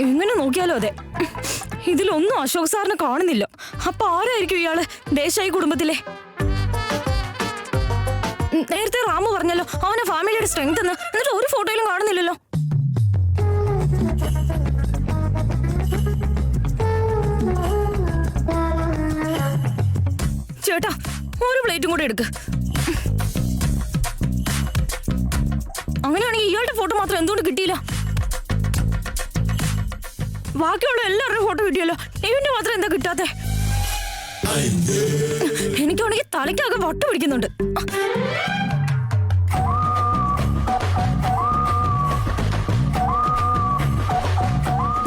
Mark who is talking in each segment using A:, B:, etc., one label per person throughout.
A: എങ്ങനെ നോക്കിയാലോ അതെ, ഇതിലൊന്നും അശോക് സാറിനെ കാണുന്നില്ല. അപ്പൊ ആരായിരിക്കും ഇയാള് ദേശായി കുടുംബത്തിലെ? നേരത്തെ റാമു പറഞ്ഞല്ലോ അവനെ ഫാമിലിയുടെ സ്ട്രെങ്ത് എന്ന്, എന്നിട്ട് ഒരു ഫോട്ടോയിലും കാണുന്നില്ലല്ലോ. ചേട്ടാ ഒരു പ്ലേറ്റും കൂടെ എടുക്ക്. അങ്ങനെയാണെങ്കിൽ ഇയാളുടെ ഫോട്ടോ മാത്രം എന്തുകൊണ്ട് കിട്ടിയില്ല? ബാക്കിയുള്ള എല്ലാവരുടെയും ഫോട്ടോ കിട്ടിയല്ലോ, ഇവന്റെ മാത്രം എന്താ കിട്ടാത്തെ? എനിക്കാണെങ്കിൽ തലയ്ക്കാകെ വട്ട പിടിക്കുന്നുണ്ട്.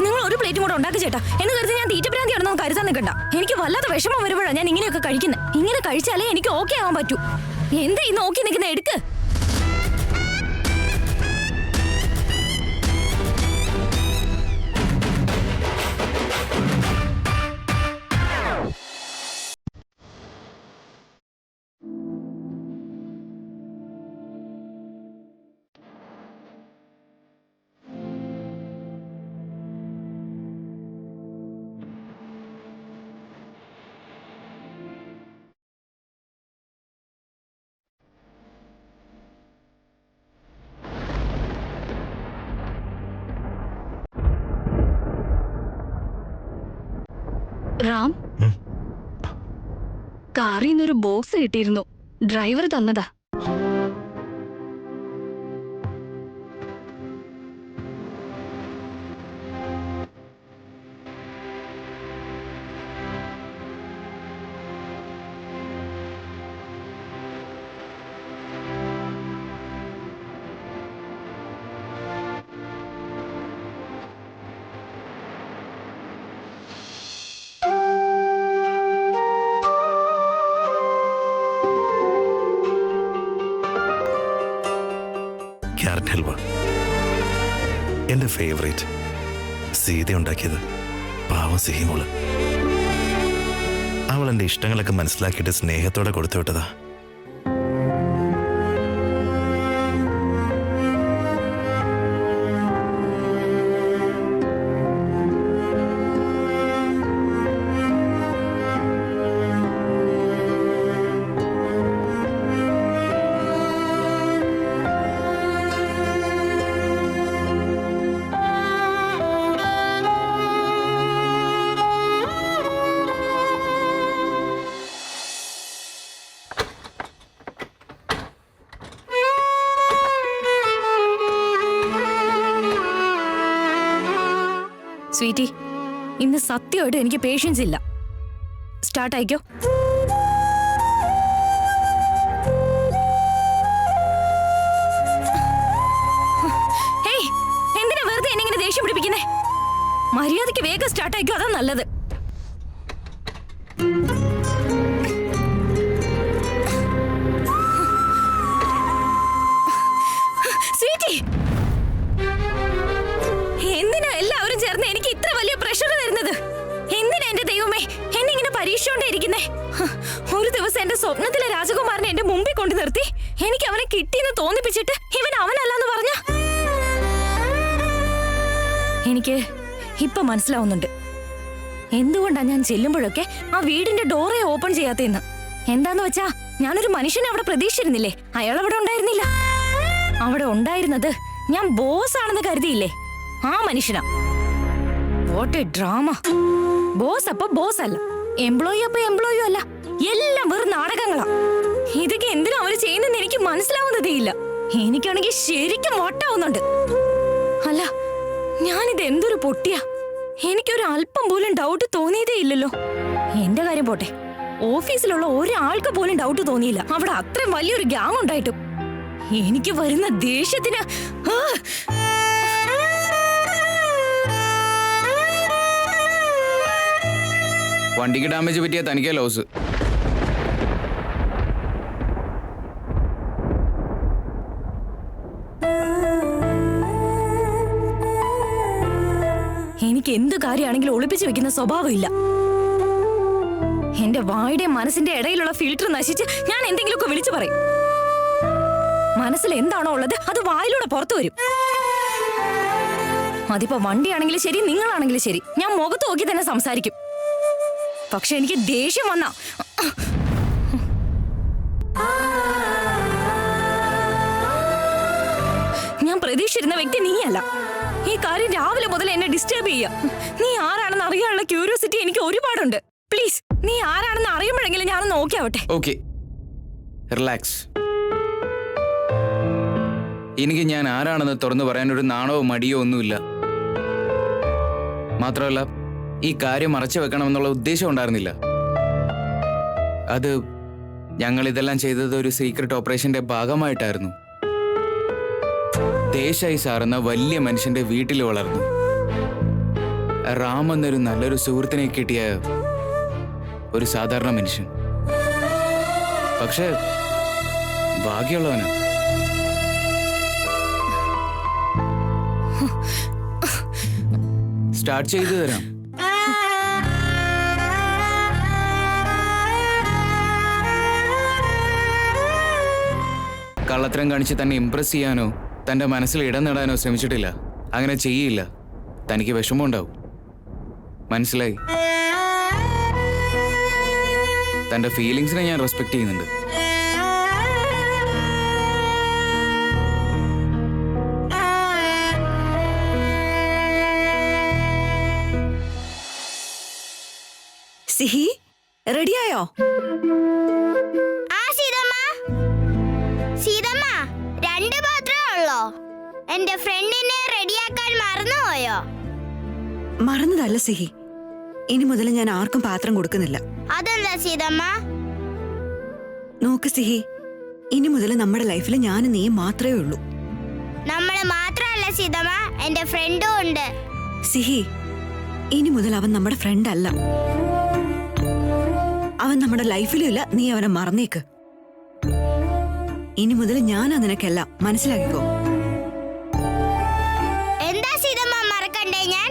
A: നിങ്ങൾ ഒരു പ്ലേറ്റും കൂടെ ഉണ്ടാക്കി ചേട്ടാ, എന്ന് കരുതി ഞാൻ തീറ്റപ്രാന്തിയാണെന്ന് കരുതാൻ നിൽക്കണ്ട. എനിക്ക് വല്ലാത്ത വിഷമം വരുമ്പോഴാണ് ഞാൻ ഇങ്ങനെയൊക്കെ കഴിക്കുന്നത്. ഇങ്ങനെ കഴിച്ചാലേ എനിക്ക് ഓക്കെ ആവാൻ പറ്റൂ. എന്താ ഈ നോക്കി നിൽക്കുന്ന? എടുക്ക്.
B: റാം, കാറിൽ നിന്നൊരു ബോക്സ് കിട്ടിയിരുന്നു. ഡ്രൈവർ തന്നതാ.
C: ക്യാരറ്റ് ഹൽവ എൻ്റെ ഫേവറേറ്റ്. സീത ഉണ്ടാക്കിയത്. പാവം സിഹിമോള്. അവൾ എൻ്റെ ഇഷ്ടങ്ങളൊക്കെ മനസ്സിലാക്കിയിട്ട് സ്നേഹത്തോടെ കൊടുത്തു വിട്ടതാ.
A: സ്വീറ്റി, ഇന്ന് സത്യമായിട്ട് എനിക്ക് പേഷ്യൻസ് ഇല്ല. സ്റ്റാർട്ട് ആയിക്കോ. ഹേയ്, എന്തിനാ വെറുതെ എന്നെ ഇങ്ങനെ ദേഷ്യം പിടിപ്പിക്കുന്നേ? മര്യാദയ്ക്ക് വേഗം സ്റ്റാർട്ട് ആയിക്കോ, അതാ നല്ലത്. സ്വീറ്റി, എന്തിനാ എല്ലാവരും ചേർന്ന് എനിക്ക് ഇത്ര വലിയ പ്രഷർ തരുന്നത്? എന്തിനാ എന്റെ ദൈവമേ എന്നെ ഇങ്ങനെ പരീക്ഷിച്ചോണ്ടേ ഇരിക്കുന്നേ? ഒരു ദിവസം എന്റെ സ്വപ്നത്തിലെ രാജകുമാരനെ എന്റെ മുമ്പിൽ കൊണ്ടു നിർത്തി എനിക്ക് അവനെ കിട്ടിയെന്ന് തോന്നിപ്പിച്ചിട്ട് ഇവൻ അവനല്ലാന്ന് പറഞ്ഞ. എനിക്ക് ഇപ്പൊ മനസ്സിലാവുന്നുണ്ട് എന്തുകൊണ്ടാ ഞാൻ ചെല്ലുമ്പോഴൊക്കെ ആ വീടിന്റെ ഡോറെ ഓപ്പൺ ചെയ്യാത്തേന്ന്. എന്താന്ന് വെച്ചാ ഞാനൊരു മനുഷ്യനെ അവിടെ പ്രതീക്ഷിച്ചിരുന്നില്ലേ, അയാൾ അവിടെ ഉണ്ടായിരുന്നില്ല. അവിടെ ഉണ്ടായിരുന്നത് ഞാൻ ബോസ് ആണെന്ന് കരുതിയില്ലേ, ആ മനുഷ്യനാ. What A drama. ബോസ് അപ്പൊ ബോസ് അല്ല, എംപ്ലോയി അപ്പൊ എംപ്ലോയി അല്ല, എല്ലാം വെറും നാടകങ്ങളാ. ഇതൊക്കെ എന്തിനാ അവര് ചെയ്യുന്നെന്ന് എനിക്ക് മനസ്സിലാവുന്നതേയില്ല. എനിക്കാണെങ്കിൽ ശരിക്കും വട്ടാവുന്നുണ്ട്. അല്ല, ഞാനിത് എന്തൊരു പൊട്ടിയാ. എനിക്കൊരു അല്പം പോലും ഡൗട്ട് തോന്നിയതേ ഇല്ലല്ലോ. എന്റെ കാര്യം പോട്ടെ, ഓഫീസിലുള്ള ഒരാൾക്ക് പോലും ഡൗട്ട് തോന്നിയില്ല. അവിടെ അത്രയും വലിയൊരു ഗ്യാങ് ഉണ്ടായിട്ടും എനിക്ക് വരുന്ന ദേഷ്യത്തിന്
D: വണ്ടിക്ക് ഡാമേജ് പറ്റിയ തനിക്കേ ലോസ്.
A: എനിക്ക് എന്ത് കാര്യമാണെങ്കിലും ഒളിപ്പിച്ചു വെക്കുന്ന സ്വഭാവമില്ല. എന്റെ വായുടെ മനസ്സിന്റെ ഇടയിലുള്ള ഫിൽറ്റർ നശിച്ച് ഞാൻ എന്തെങ്കിലുമൊക്കെ വിളിച്ചു പറയും. മനസ്സിൽ എന്താണോ ഉള്ളത് അത് വായിലൂടെ പുറത്തു വരും. അതിപ്പോ വണ്ടിയാണെങ്കിലും ശരി, നിങ്ങളാണെങ്കിലും ശരി, ഞാൻ മുഖത്ത് നോക്കി തന്നെ സംസാരിക്കും. പക്ഷെ എനിക്ക് ദേഷ്യം വന്ന ഞാൻ പ്രതീക്ഷിച്ചിരുന്ന വ്യക്തി നീയല്ല. ഈ കാര്യം രാവിലെ മുതൽ എന്നെ ഡിസ്റ്റർബ് ചെയ്യുക. നീ ആരാണെന്ന് അറിയാനുള്ള ക്യൂരിയോസിറ്റി എനിക്ക് ഒരുപാടുണ്ട്. പ്ലീസ്, നീ ആരാണെന്ന് അറിയുമ്പോഴെങ്കിലും ഞാനൊന്ന് നോക്കിയാവട്ടെ.
D: Okay, relax. എനിക്ക് ഞാൻ ആരാണെന്ന് തുറന്നു പറയാൻ ഒരു നാണോ മടിയോ ഒന്നുമില്ല. മാത്രമല്ല, ഈ കാര്യം മറച്ചു വെക്കണമെന്നുള്ള ഉദ്ദേശം ഉണ്ടായിരുന്നില്ല. അത് ഞങ്ങൾ ഇതെല്ലാം ചെയ്തത് ഒരു സീക്രട്ട് ഓപ്പറേഷന്റെ ഭാഗമായിട്ടായിരുന്നു. ദേശായി സാർ എന്ന വലിയ മനുഷ്യന്റെ വീട്ടിൽ വളർന്നു. റാം എന്നൊരു നല്ലൊരു സുഹൃത്തിനെ കിട്ടിയ ഒരു സാധാരണ മനുഷ്യൻ. പക്ഷെ ഭാഗ്യമുള്ളവനാ. സ്റ്റാർട്ട് ചെയ്തു തരാം. കള്ളത്തരം കാണിച്ച് തന്നെ ഇംപ്രസ് ചെയ്യാനോ തന്റെ മനസ്സിൽ ഇടം നേടാനോ ശ്രമിച്ചിട്ടില്ല. അങ്ങനെ ചെയ്യില്ല. തനിക്ക് വിഷമമുണ്ടാവും. മനസ്സിലായി? തന്റെ ഫീലിങ്സിനെ ഞാൻ റെസ്പെക്ട് ചെയ്യുന്നുണ്ട്.
E: സിഹി, റെഡിയായോ?
F: സീതമ്മ, 2 പാത്രമേ ഉള്ളോ? എന്റെ ഫ്രണ്ടിനെ റെഡിയാക്കാൻ മറന്നുപോയോ?
E: മറന്നതല്ല സിഹി, ഇനി മുതൽ ഞാൻ ആർക്കും പാത്രം കൊടുക്കുന്നില്ല.
F: അതെന്താ സീതമ്മ?
E: നോക്ക് സിഹി, ഇനി മുതൽ നമ്മുടെ ലൈഫിൽ ഞാനും നീ മാത്രമേ ഉള്ളൂ.
F: നമ്മള് മാത്രമല്ല സീതമ്മ, എന്റെ ഫ്രണ്ടും ഉണ്ട്.
E: സിഹി, ഇനി മുതൽ അവൻ നമ്മുടെ ഫ്രണ്ട് അല്ല. അവൻ നമ്മുടെ ലൈഫിലും ഇല്ല. നീ അവനെ മറന്നേക്ക്. ഇനി മുതൽ ഞാനാ നിനക്കെല്ലാം. മനസ്സിലാക്കിക്കോ.
F: എന്താ സീതമ്മ മറക്കണ്ടേ ഞാൻ?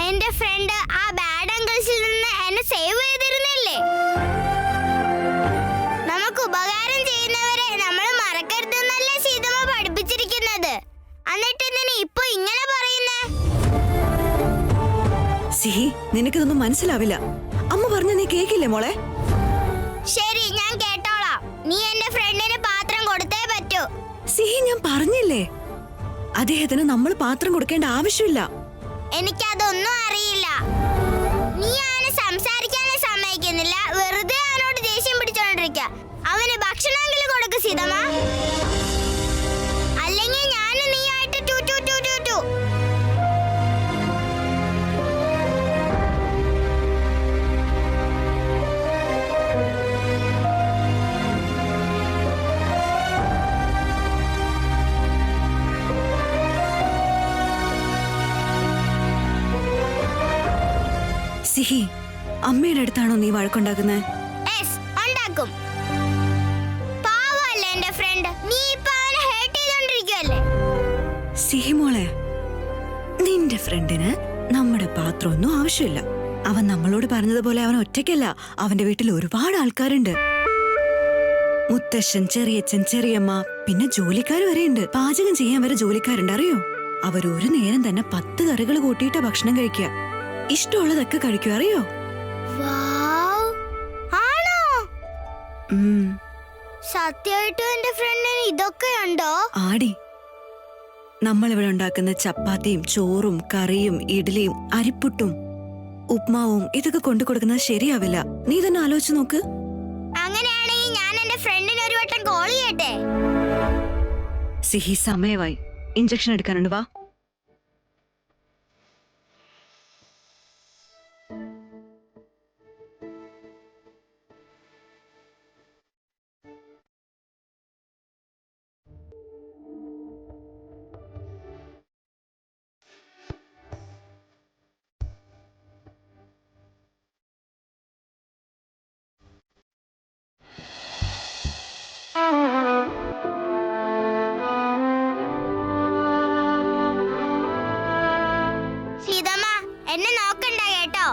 F: എന്റെ ഫ്രണ്ട് ആ ബാഡ് അങ്കിൾസിൽ നിന്ന് എന്നെ സേവ് ചെയ്തിരുന്നില്ലേ? നമുക്ക് ഉപകാരം ചെയ്യുന്നവരെ നമ്മൾ മറക്കരുതെന്നല്ലേ സീതമ്മ പഠിപ്പിച്ചിരിക്കുന്നത്. എന്നിട്ട് എന്തിനാ ഇപ്പൊ ഇങ്ങനെ പറയുന്നേ?
E: സിഹി, നിനക്കിതൊന്നും മനസ്സിലാവില്ല. അമ്മ പറഞ്ഞ നീ കേക്കില്ലേ മോളെ?
F: ശരി, ഞാൻ കേട്ടോളാം. നീ എന്റെ ഫ്രണ്ടിന് പാത്രം കൊടുത്തേ പറ്റൂ.
E: സിഹി, ഞാൻ പറഞ്ഞില്ലേ, അദ്ദേഹത്തിന് നമ്മൾ പാത്രം കൊടുക്കേണ്ട ആവശ്യമില്ല.
F: എനിക്കതൊന്നും അറിയില്ല. നീ അവനെ സംസാരിക്കാനും സമ്മതിക്കുന്നില്ല. വെറുതെ അവനോട് ദേഷ്യം പിടിച്ചോണ്ടിരിക്ക. അവന് ഭക്ഷണമെങ്കിലും കൊടുക്ക് സീതമ്മ. അല്ലെങ്കിൽ ഞാനും നീയായിട്ട് ടു ടു ടു ടു ടു.
E: സിഹി, അമ്മയുടെ അടുത്താണോ നീ വഴക്കുണ്ടാക്കുന്നത്?
F: യെസ്, ഉണ്ടാക്കും. പാവല്ലേ എന്റെ ഫ്രണ്ട്. നീ ഇപ്പൊ അവനെ ഹേർട്ട് ചെയ്തോണ്ടിരിക്കുവല്ലേ?
E: സിഹി മോളെ, നിന്റെ ഫ്രണ്ടിന് നമ്മുടെ പാത്രമൊന്നും ആവശ്യമില്ല. അവൻ നമ്മളോട് പറഞ്ഞതുപോലെ അവൻ ഒറ്റയ്ക്കല്ല. അവന്റെ വീട്ടിൽ ഒരുപാട് ആൾക്കാരുണ്ട്. മുത്തശ്ശൻ, ചെറിയച്ഛൻ, ചെറിയമ്മ, പിന്നെ ജോലിക്കാർ വരെയുണ്ട്. പാചകം ചെയ്യാൻ വരെ ജോലിക്കാരുണ്ട്, അറിയോ? അവരൊരു നേരം തന്നെ 10 കറികൾ കൂട്ടിയിട്ടാ ഭക്ഷണം കഴിക്കുക. ഇഷ്ടമുള്ളതൊക്കെ കഴിക്കും, അറിയോ?
F: വൗ! ആണോ?
E: ഉം.
F: സത്യമായിട്ടും എന്റെ ഫ്രണ്ടിന് ഇതൊക്കെ ഉണ്ടോ?
E: ആടി, നമ്മളിവിടെ ഉണ്ടാക്കുന്ന ചപ്പാത്തിയും ചോറും കറിയും ഇഡ്ഡലിയും അരിപ്പുട്ടും ഉപ്മാവും ഇതൊക്കെ കൊണ്ടു കൊടുക്കുന്നത് ശരിയാവില്ല. നീ തന്നെ ആലോചിച്ച് നോക്ക്.
F: അങ്ങനെയാണെങ്കിൽ ഞാൻ എന്റെ ഫ്രണ്ടിന് ഒരു വട്ടം കോൾ ചെയ്യട്ടെ?
E: സിഹി, സമയമായി. ഇഞ്ചക്ഷൻ എടുക്കാനുണ്ട്, വാ.
F: സീതമ്മ, എന്നെ നോക്കണ്ട കേട്ടോ.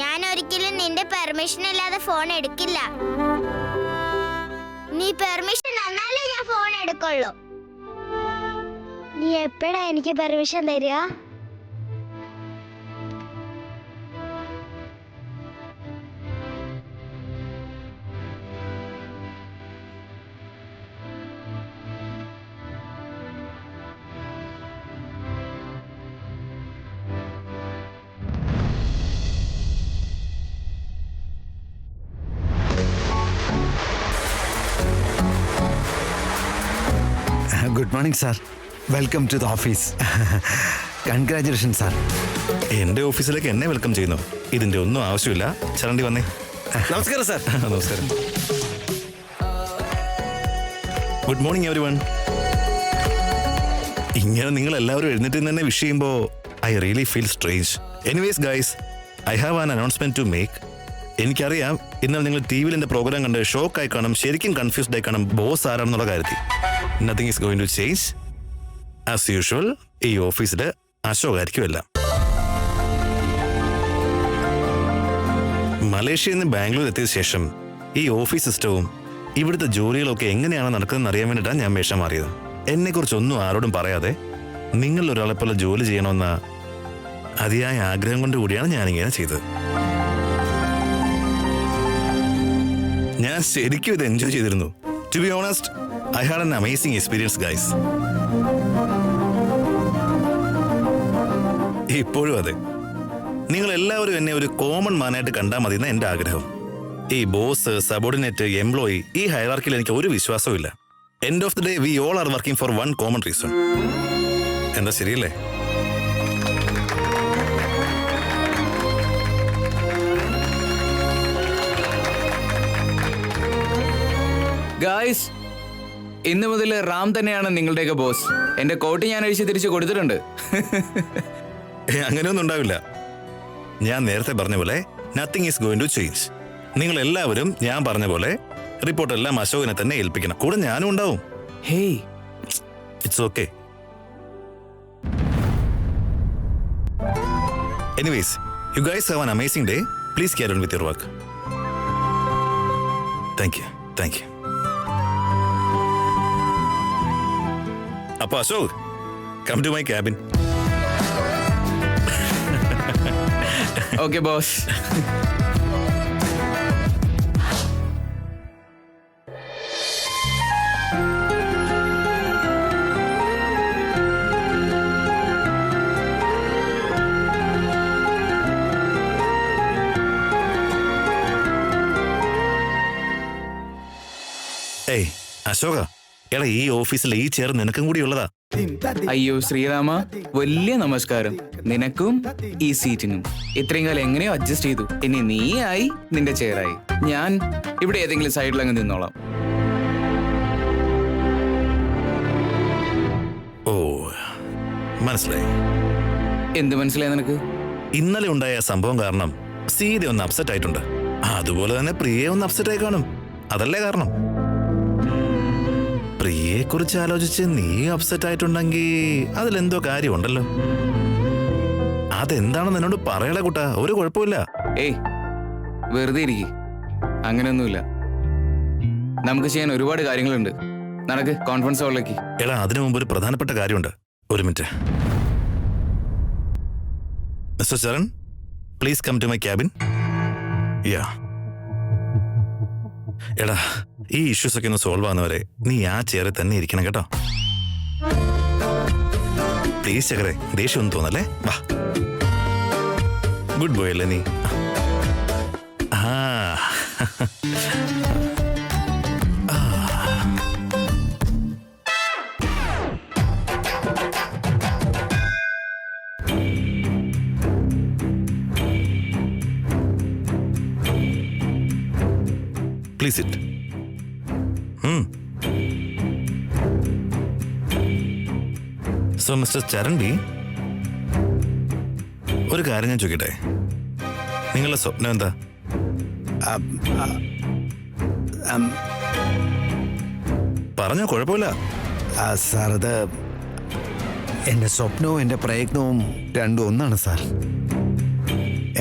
F: ഞാൻ ഒരിക്കലും നിന്റെ പെർമിഷൻ ഇല്ലാതെ ഫോൺ എടുക്കില്ല. നടക്കുള്ളൂ. നീ എപ്പോഴാ എനിക്ക് പെർമിഷൻ തരിക?
G: Good morning sir. Welcome to the office. Congratulation sir.
C: എന്റെ ഓഫീസിലേക്ക് എന്നെ വെൽക്കം ചെയ്യുന്നു. ഇതിന്റെ ഒന്നും ആവശ്യമില്ല. ചരണ്ടി വന്നേ.
G: നമസ്കാരം സാർ.
C: നമസ്കാരം. Good morning everyone. ഇങ്ങനെ നിങ്ങൾ എല്ലാവരും എഴുന്നേറ്റ് തന്നെ വിഷ് ചെയ്യുമ്പോൾ I really feel strange. Anyways guys, I have an announcement to make. എനിക്കറിയാം ഇന്നലെ നിങ്ങൾ ടി വിയിൽ എൻ്റെ പ്രോഗ്രാം കണ്ട് ഷോക്കായി കാണും, ശരിക്കും കൺഫ്യൂസ്ഡ് ആയി കാണും ബോസ് ആരാണെന്നുള്ള കാര്യത്തിൽ. Nothing is going to change. As usual ഈ ഓഫീസിൽ അശോകായിരിക്കും എല്ലാം. മലേഷ്യയിൽ നിന്ന് ബാംഗ്ലൂർ എത്തിയ ശേഷം ഈ ഓഫീസ് സിസ്റ്റവും ഇവിടുത്തെ ജോലികളൊക്കെ എങ്ങനെയാണ് നടക്കുന്നതെന്ന് അറിയാൻ വേണ്ടിയിട്ടാണ് ഞാൻ വേഷം മാറിയത്. എന്നെക്കുറിച്ചൊന്നും ആരോടും പറയാതെ നിങ്ങൾ ഒരാളെ പോലെ ജോലി ചെയ്യണമെന്ന അതിയായ ആഗ്രഹം കൊണ്ട് കൂടിയാണ് ഞാനിങ്ങനെ ചെയ്തത്. ഞാൻ ശരിക്കും ഇത് എൻജോയ് ചെയ്തിരുന്നു. To be honest, I had an amazing experience guys. ഇപ്പോഴും അതെ. നിങ്ങൾ എല്ലാവരും എന്നെ ഒരു കോമൺ മാനായിട്ട് കണ്ടാൽ മതി എന്ന് എൻ്റെ ആഗ്രഹം. ഈ ബോസ്, സബോർഡിനേറ്റ്, എംപ്ലോയി, ഈ ഹൈറാർക്കിയിൽ എനിക്ക് ഒരു വിശ്വാസവും ഇല്ല. End of the day we all are working for one common reason. എന്താ ശരിയല്ലേ?
D: ഗായ്സ്, ഇന്ന് മുതൽ റാം തന്നെയാണ് നിങ്ങളുടെയൊക്കെ ബോസ്. എന്റെ കോട്ട് ഞാൻ അഴിച്ച് തിരിച്ചു കൊടുത്തിട്ടുണ്ട്.
C: അങ്ങനെയൊന്നും ഉണ്ടാവില്ല. ഞാൻ നേരത്തെ പറഞ്ഞ പോലെ nothing is going to change. നിങ്ങൾ എല്ലാവരും ഞാൻ പറഞ്ഞ പോലെ റിപ്പോർട്ടെല്ലാം അശോകനെ തന്നെ ഏൽപ്പിക്കണം. കൂടെ ഞാനും ഉണ്ടാവും.
D: Hey,
C: it's okay. Anyways, you guys have an amazing day. Please carry on with your work. Thank you. Thank you. അപ്പൊ Ashok, come to my cabin.
D: Okay boss.
C: ഏയ് അശോക, എടാ ഈ ഓഫീസിൽ ഈ ചെയർ നിനക്കും കൂടി ഉള്ളതാ.
D: അയ്യോ ശ്രീരാമ, വലിയ നമസ്കാരം നിനക്കും ഈ സീറ്റിനും. ഇത്രയും കാലം എങ്ങനെയോ അഡ്ജസ്റ്റ് ചെയ്തു. ഇനി നീയായി, നിന്റെ ചെയറായി. ഞാൻ ഇവിടെ ഏതെങ്കിലും സൈഡിൽ അങ്ങ് നിന്നോളാം.
C: ഓ, മനസ്സിലായി.
D: എന്ത് മനസ്സിലായി നിനക്ക്?
C: ഇന്നലെ ഉണ്ടായ സംഭവം കാരണം സീത ഒന്ന് അപ്സെറ്റ് ആയിട്ടുണ്ട്. അതുപോലെ തന്നെ പ്രിയെ ഒന്ന് അപ്സെറ്റ് ആയി കാണും. അതല്ലേ കാരണം? പ്രിയെ കുറിച്ച് ആലോചിച്ച് നീ അപ്സെറ്റ് ആയിട്ടുണ്ടെങ്കിൽ അതിലെന്തോ കാര്യമുണ്ടല്ലോ. അതെന്താണെന്ന് എന്നോട് പറയണ കൂട്ടാ. ഒരു കുഴപ്പമില്ല.
D: ഏയ്, വെറുതെ ഇരിക്കെ. അങ്ങനെയൊന്നുമില്ല. നമുക്ക് ചെയ്യാൻ ഒരുപാട് കാര്യങ്ങളുണ്ട്. നടക്ക് കോൺഫറൻസ് ഹോളിലേക്ക്.
C: എടാ, അതിനു മുമ്പ് ഒരു പ്രധാനപ്പെട്ട കാര്യമുണ്ട്. ഒരു minute. Mister Charan, please come to my cabin. Yeah. എടാ, ഈ ഇഷ്യൂസ് ഒക്കെ ഒന്ന് സോൾവ് ആവുന്നവരെ നീ ആ ചെയറിൽ തന്നെ ഇരിക്കണം കേട്ടോ. പ്ലീസ് ചക്കരെ, ദേഷ്യം ഒന്നും തോന്നല്ലേ. വാ. ഗുഡ് ബോയ് അല്ലേ നീ? ആ പ്ലീസ് ഇറ്റ്. സോ മിസ്റ്റർ ചരണ്ടി, ഒരു കാര്യം ഞാൻ ചോദിക്കട്ടെ, നിങ്ങളുടെ സ്വപ്നം എന്താ? പറഞ്ഞോ, കുഴപ്പമില്ല.
G: സാർ, അത് എൻ്റെ സ്വപ്നവും എൻ്റെ പ്രയത്നവും രണ്ടും ഒന്നാണ് സാർ.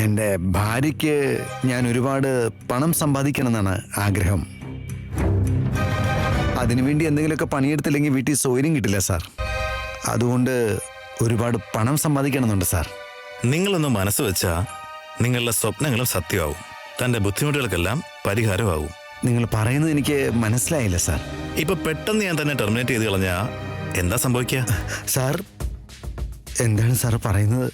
G: എൻ്റെ ഭാര്യയ്ക്ക് ഞാൻ ഒരുപാട് പണം സമ്പാദിക്കണം എന്നാണ് ആഗ്രഹം. അതിനുവേണ്ടി എന്തെങ്കിലുമൊക്കെ പണിയെടുത്തില്ലെങ്കിൽ വീട്ടിൽ സൗകര്യം കിട്ടില്ല സാർ. അതുകൊണ്ട് ഒരുപാട് പണം സമ്പാദിക്കണമെന്നുണ്ട് സാർ.
C: നിങ്ങളൊന്ന് മനസ്സ് വെച്ചാ നിങ്ങളുടെ സ്വപ്നങ്ങളും സത്യമാവും. തന്റെ ബുദ്ധിമുട്ടുകൾക്കെല്ലാം പരിഹാരമാവും.
G: നിങ്ങൾ പറയുന്നത് എനിക്ക് മനസ്സിലായില്ല സാർ.
C: ഇപ്പൊ പെട്ടെന്ന് ഞാൻ തന്നെ ടെർമിനേറ്റ് ചെയ്ത് കളഞ്ഞാ എന്താ സംഭവിക്കുക?
G: സാർ എന്താണ് സാർ പറയുന്നത്?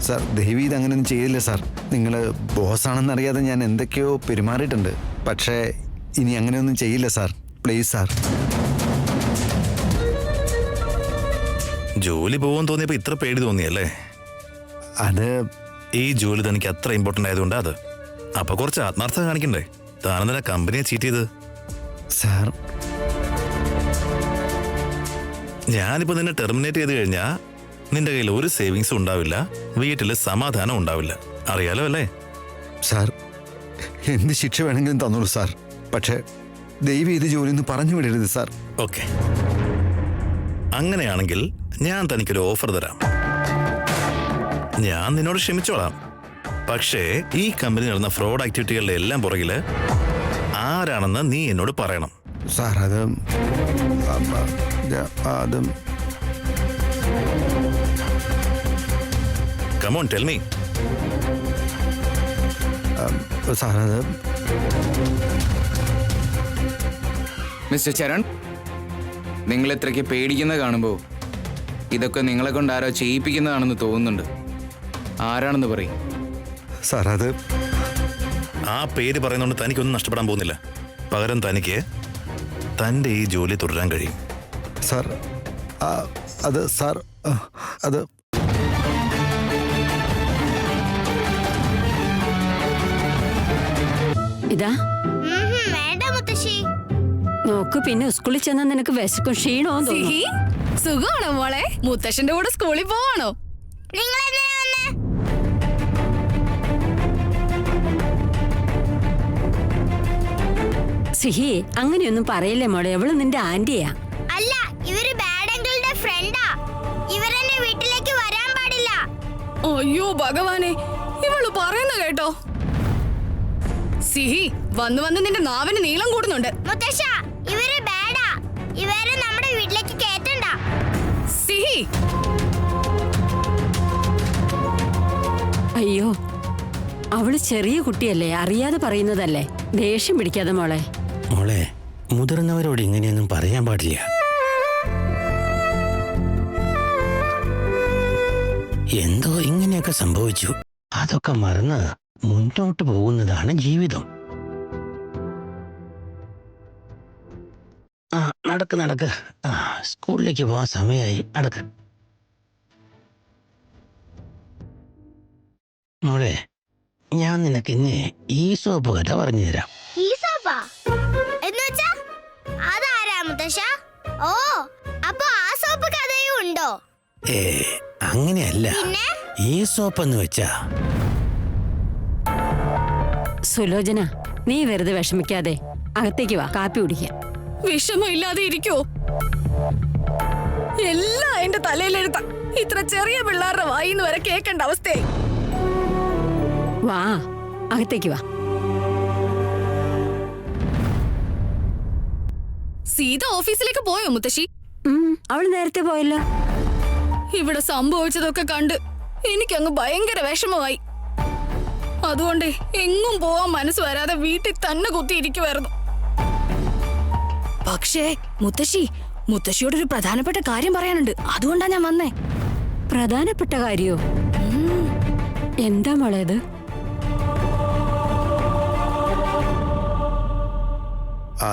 G: സാർ ദേവി ഇത് അങ്ങനെയൊന്നും ചെയ്യില്ല സാർ. നിങ്ങൾ ബോസാണെന്നറിയാതെ ഞാൻ എന്തൊക്കെയോ പെരുമാറിയിട്ടുണ്ട്. പക്ഷേ ഇനി അങ്ങനെയൊന്നും ചെയ്യില്ല സാർ. Please sir.
C: ജോലി പോകാൻ തോന്നിയപ്പോ ഇത്ര പേടി തോന്നിയല്ലേ?
G: അത്
C: ഈ ജോലി തനിക്ക് അത്ര ഇമ്പോർട്ടന്റ് ആയതുകൊണ്ടാ അത്. അപ്പൊ കുറച്ച് ആത്മാർത്ഥത കാണിക്കണ്ടേ? താനെന്തിനാ കമ്പനിയെ ചീറ്റ് ചെയ്ത്?
G: സാർ
C: ഞാനിപ്പോ നിന്നെ ടെർമിനേറ്റ് ചെയ്ത് കഴിഞ്ഞാ നിന്റെ കയ്യിൽ ഒരു സേവിങ്സും ഉണ്ടാവില്ല, വീട്ടില് സമാധാനം ഉണ്ടാവില്ല. അറിയാലോ അല്ലേ?
G: സാർ എന്ത് ശിക്ഷ വേണമെങ്കിലും തന്നോളൂ സാർ. പക്ഷേ ദൈവം ഇത് ജോലിയൊന്നും പറഞ്ഞു വിടരുത് സാർ.
C: ഓക്കെ, അങ്ങനെയാണെങ്കിൽ ഞാൻ തനിക്കൊരു ഓഫർ തരാം. ഞാൻ നിന്നോട് ക്ഷമിച്ചോളാം. പക്ഷേ ഈ കമ്പനി നടന്ന ഫ്രോഡ് ആക്ടിവിറ്റികളുടെ എല്ലാം പുറകില് ആരാണെന്ന് നീ എന്നോട് പറയണം.
G: സാർ അത്
C: Come on, tell me.
G: Sir അത്
D: മിസ്റ്റർ ചരൺ, നിങ്ങൾ ഇത്രയ്ക്ക് പേടിക്കുന്ന കാണുമ്പോൾ ഇതൊക്കെ നിങ്ങളെ കൊണ്ട് ആരോ ചെയ്യിപ്പിക്കുന്നതാണെന്ന് തോന്നുന്നുണ്ട്. ആരാണെന്ന് പറയും.
G: സാർ അത്
C: ആ പേര് പറയുന്നതുകൊണ്ട് തനിക്കൊന്നും നഷ്ടപ്പെടാൻ പോകുന്നില്ല. പകരം തനിക്ക് തൻ്റെ ഈ ജോലി തുടരാൻ കഴിയും.
G: സാർ അത് സാർ അത്
H: ഇതാ
F: വേണ്ട മുത്തശ്ശി.
H: നോക്ക്, പിന്നെ സ്കൂളിൽ ചെന്നാൽ നിനക്ക് വിശക്കും ക്ഷീണവും തോന്നും.
B: സുഖമാണോ മോളെ? മുത്തശ്ശന്റെ കൂടെ സ്കൂളിൽ പോവാണോ?
F: നിങ്ങൾ എന്തിനാ വന്നേ?
H: സിഹി, അങ്ങനെയൊന്നും പറയില്ലേ മോളെ, എവള് നിന്റെ ആന്റിയാ.
F: അല്ല, ഇവര് ബാഡ് അങ്കിളുടെ ഫ്രണ്ടാ. ഇവരെന്നെ വീട്ടിലേക്ക് വരാൻ പാടില്ല.
B: അയ്യോ ഭഗവാനെ, ഇവള് പറയുന്ന കേട്ടോ. സിഹി, വന്ന് വന്ന് നിന്റെ നാവിന് നീളം കൂടുന്നുണ്ട്.
F: മുത്തശ്ശ, ഇവര് ബാഡാ. ഇവരെ നമ്മുടെ വീട്ടിലേക്ക് കേറ്റണ്ട.
B: സിഹി,
H: അയ്യോ, അവള് ചെറിയ കുട്ടിയല്ലേ, അറിയാതെ പറയുന്നതല്ലേ. ദേഷ്യം പിടിക്കാതെ മോളെ.
I: മോളെ, മുതിർന്നവരോട് ഇങ്ങനെയൊന്നും പറയാൻ പാടില്ല. എന്തോ ഇങ്ങനെയൊക്കെ സംഭവിച്ചു. അതൊക്കെ മറന്ന് മുന്നോട്ട് പോകുന്നതാണ് ജീവിതം. ആ, നടക്ക് നടക്ക്. ആ, സ്കൂളിലേക്ക് പോകാൻ സമയമായി. നടക്ക് മോളെ. ഞാൻ നിനക്ക് ഇന്ന് ഈ സോപ്പ് കഥ പറഞ്ഞു തരാം.
F: ഈ സോപ്പാ എന്നുവെച്ചാ അതാരാ മുത്തശ്ശ? ഓ, അപ്പൊ ആ സോപ്പ് കഥയും ഉണ്ടോ?
I: അങ്ങനെയല്ല.
F: പിന്നെ
I: ഈ സോപ്പ് എന്ന് വെച്ചാ,
H: സുലോചന, നീ വെറുതെ വിഷമിക്കാതെ അകത്തേക്ക് വാ, കാപ്പി കുടിക്കാം.
B: വിഷമം ഇല്ലാതെ ഇരിക്കോ? എല്ലാം എന്റെ തലയിലെഴുത്ത. ഇത്ര ചെറിയ പിള്ളേരുടെ വായിന്ന് വരെ കേൾക്കേണ്ട അവസ്ഥയായി.
H: വാ, അകത്തേക്ക് വാ.
B: സീത ഓഫീസിലേക്ക് പോയോ മുത്തശ്ശി?
H: അവള് നേരത്തെ പോയല്ലോ.
B: ഇവിടെ സംഭവിച്ചതൊക്കെ കണ്ട് എനിക്കങ്ങ് ഭയങ്കര വിഷമമായി. അതുകൊണ്ട് എങ്ങും പോവാൻ മനസ്സ് വരാതെ വീട്ടിൽ തന്നെ കുത്തിയിരിക്കുമായിരുന്നു. പക്ഷേ മുത്തശ്ശിയോടൊരു പ്രധാനപ്പെട്ട കാര്യം പറയാനുണ്ട്. അതുകൊണ്ടാ ഞാൻ വന്നേ.
H: പ്രധാനപ്പെട്ട കാര്യോ? എന്താ മോളേത്?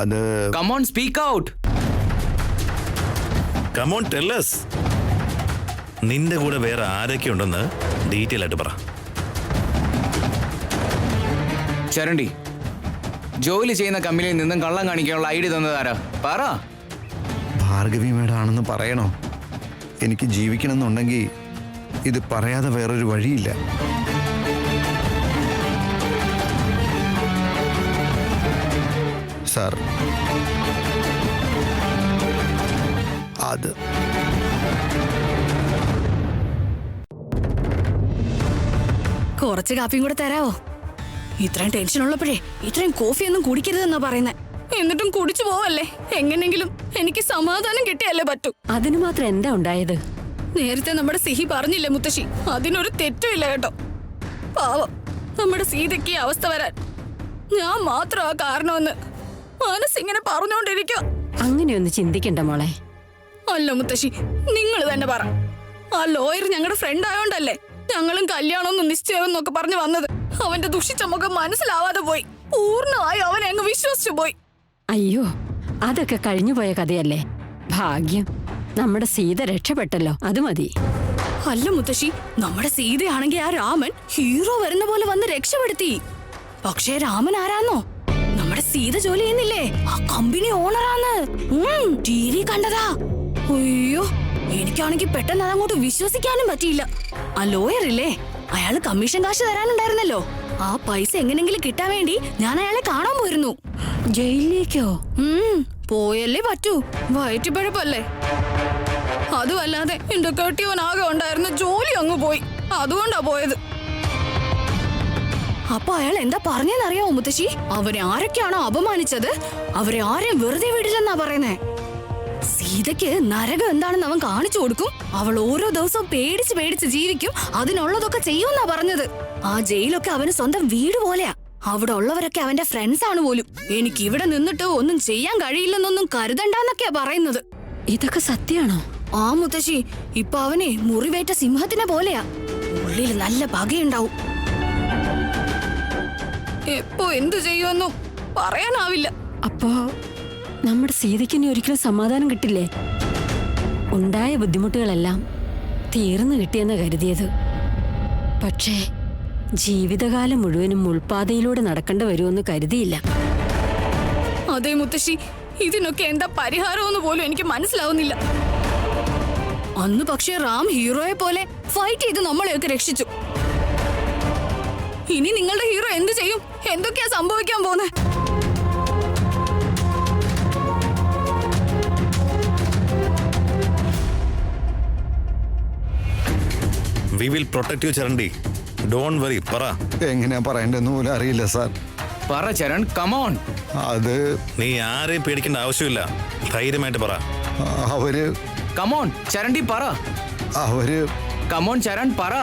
G: അത്
D: Come on, speak out.
C: Come on, tell us. നിന്റെ കൂടെ വേറെ ആരൊക്കെ ഉണ്ടെന്ന് ഡീറ്റെയിൽ ആയിട്ട് പറ.
D: ചരണ്ടി, ജോലി ചെയ്യുന്ന കമ്പനിയിൽ നിന്നും കള്ളം കാണിക്കാനുള്ള ഐഡിയ തന്നതാരാ? പറ.
G: ഭാർഗവി മേഡാണെന്ന് പറയണോ? എനിക്ക് ജീവിക്കണമെന്നുണ്ടെങ്കിൽ ഇത് പറയാതെ വേറൊരു വഴിയില്ല. സാർ അത്
B: കുറച്ച് കാപ്പിയും കൂടെ തരാവോ? ഇത്രയും ടെൻഷൻ ഉള്ളപ്പോഴേ ഇത്രയും കോഫിയൊന്നും കുടിക്കരുതെന്നാ പറയുന്നേ. എന്നിട്ടും കുടിച്ചു പോവല്ലേ. എങ്ങനെങ്കിലും എനിക്ക് സമാധാനം കിട്ടിയല്ലേ പറ്റൂ.
H: അതിനു മാത്രം എന്താ ഉണ്ടായത്?
B: നേരത്തെ നമ്മുടെ സിഹി പറഞ്ഞില്ലേ മുത്തശ്ശി, അതിനൊരു തെറ്റുമില്ല കേട്ടോ. പാവം നമ്മുടെ സീതയ്ക്ക് ഈ അവസ്ഥ വരാൻ ഞാൻ മാത്രമാ കാരണമെന്ന് മനസ്സിങ്ങനെ പറഞ്ഞുകൊണ്ടിരിക്കുക.
H: അങ്ങനെയൊന്ന് ചിന്തിക്കണ്ട മോളെ.
B: അല്ല മുത്തശ്ശി, നിങ്ങൾ തന്നെ പറ. ആ ലോയർ ഞങ്ങളുടെ ഫ്രണ്ട് ആയോണ്ടല്ലേ ഞങ്ങളും കല്യാണമൊന്നും നിശ്ചയമെന്നൊക്കെ പറഞ്ഞു വന്നത്. അവന്റെ ദുഷിച്ച മുഖം മനസ്സിലാവാതെ പോയി. പൂർണ്ണമായും അവനെ അങ്ങ് വിശ്വസിച്ചു പോയി.
H: അയ്യോ, അതൊക്കെ കഴിഞ്ഞുപോയ കഥയല്ലേ. ഭാഗ്യം നമ്മുടെ സീത രക്ഷപ്പെട്ടല്ലോ, അത് മതി.
B: അല്ല മുത്തശ്ശി, നമ്മുടെ സീതയാണെങ്കിൽ ആ രാമൻ ഹീറോ വരുന്ന പോലെ വന്ന് രക്ഷപ്പെടുത്തി. പക്ഷേ രാമൻ ആരാന്നോ? നമ്മുടെ സീത ജോലി ചെയ്യുന്നില്ലേ ആ കമ്പനി ഓണറാന്ന്. TV കണ്ടതാ. അയ്യോ, എനിക്കാണെങ്കിൽ പെട്ടെന്ന് അതങ്ങോട്ട് വിശ്വസിക്കാനും പറ്റിയില്ല. ആ ലോയർ ഇല്ലേ, അയാള് കമ്മീഷൻ കാശ് തരാനുണ്ടായിരുന്നല്ലോ. ആ പൈസ എങ്ങനെങ്കിലും കിട്ടാൻ വേണ്ടി ഞാൻ അയാളെ കാണാൻ പോയിരുന്നു.
H: ജയിലിലേക്കോ?
B: പോയല്ലേ പറ്റൂ, വയറ്റിപ്പഴപ്പല്ലേ. അതുമല്ലാതെ എന്റെ കെട്ടിയവനാകെ ഉണ്ടായിരുന്ന ജോലി അങ്ങ് പോയി, അതുകൊണ്ടാ പോയത്. അപ്പൊ അയാൾ എന്താ പറഞ്ഞെന്നറിയാമോ മുത്തശ്ശി? അവരെ ആരൊക്കെയാണോ അപമാനിച്ചത് അവരെ ആരെയും വെറുതെ വിടില്ലെന്നാ പറയുന്നേ. സീതയ്ക്ക് നരകം എന്താണെന്ന് അവൻ കാണിച്ചു കൊടുക്കും. അവൾ ഓരോ ദിവസവും പേടിച്ച് പേടിച്ച് ജീവിക്കും. അതിനുള്ളതൊക്കെ ചെയ്യുമെന്നാ പറഞ്ഞത്. ആ ജയിലൊക്കെ അവന് സ്വന്തം വീട് പോലെയാ. അവിടെ ഉള്ളവരൊക്കെ അവന്റെ ഫ്രണ്ട്സ് ആണ് പോലും. എനിക്ക് ഇവിടെ നിന്നിട്ട് ഒന്നും ചെയ്യാൻ കഴിയില്ലെന്നൊന്നും കരുതണ്ടെന്നൊക്കെയാ പറയുന്നത്.
H: ഇതൊക്കെ സത്യാണോ?
B: ആ മുത്തശ്ശി, ഇപ്പൊ അവനെ മുറിവേറ്റ സിംഹത്തിനെ പോലെയാ. ഉള്ളിൽ നല്ല പകയുണ്ടാവും. എപ്പോ എന്തു ചെയ്യുമെന്നും പറയാനാവില്ല.
H: അപ്പോ നമ്മുടെ സീതയ്ക്കിനി ഒരിക്കലും സമാധാനം കിട്ടില്ലേ? ഉണ്ടായ ബുദ്ധിമുട്ടുകളെല്ലാം തീർന്നു കിട്ടിയെന്ന് കരുതിയത്. പക്ഷേ ജീവിതകാലം മുഴുവനും ഉൾപാതയിലൂടെ നടക്കേണ്ടി വരുമെന്ന് കരുതിയില്ല.
B: അതെ മുത്തശ്ശി, ഇതിനൊക്കെ എന്താ പരിഹാരമെന്ന് പോലും എനിക്ക് മനസ്സിലാവുന്നില്ല. അന്ന് പക്ഷേ റാം ഹീറോയെ പോലെ ഫൈറ്റ് ചെയ്ത് നമ്മളെയൊക്കെ രക്ഷിച്ചു. ഇനി നിങ്ങളുടെ ഹീറോ എന്ത് ചെയ്യും? എന്തൊക്കെയാ സംഭവിക്കാൻ പോകുന്നത്?
C: വി വിൽ പ്രൊട്ടക്ട് യു ചരണ്ടി. Don't worry. പറ.
G: എങ്ങനെയാ പറയണ്ടെന്ന് പോലും അറിയില്ല സാർ.
D: പറ ചരൺ, കമോൺ.
G: അത്
C: നീ ആരെയും പേടിക്കേണ്ട ആവശ്യമില്ല. ധൈര്യമായിട്ട് പറ.
G: അവര്
D: കമോൺ ചരണ്ടി പറ.
G: അവര്
D: കമോൺ ചരൺ പറ.